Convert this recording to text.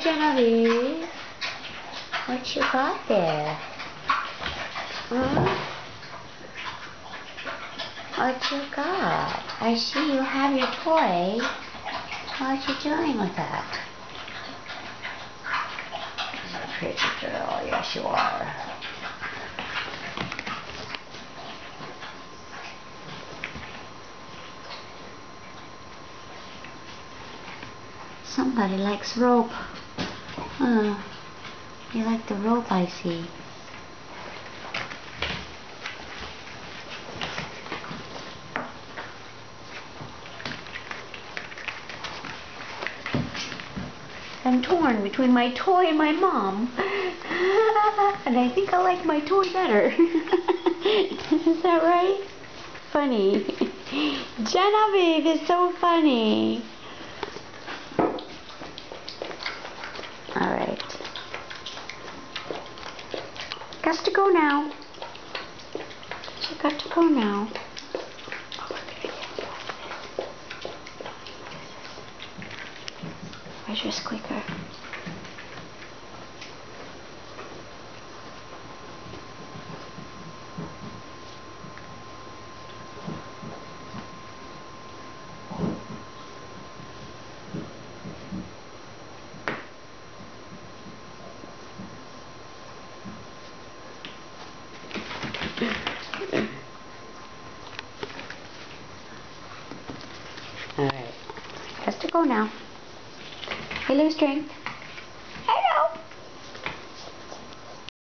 Genevieve. What you got there? Huh? What you got? I see you have your toy. What you doing with that? You're a pretty girl. Yes, you are. Somebody likes rope. You like the rope, I see. I'm torn between my toy and my mom. And I think I like my toy better. Is that right? Funny. Genevieve is so funny. Alright. Got to go now. You got to go now. Where's your squeaker? Alright. Has to go now. Hey, Lou Strength.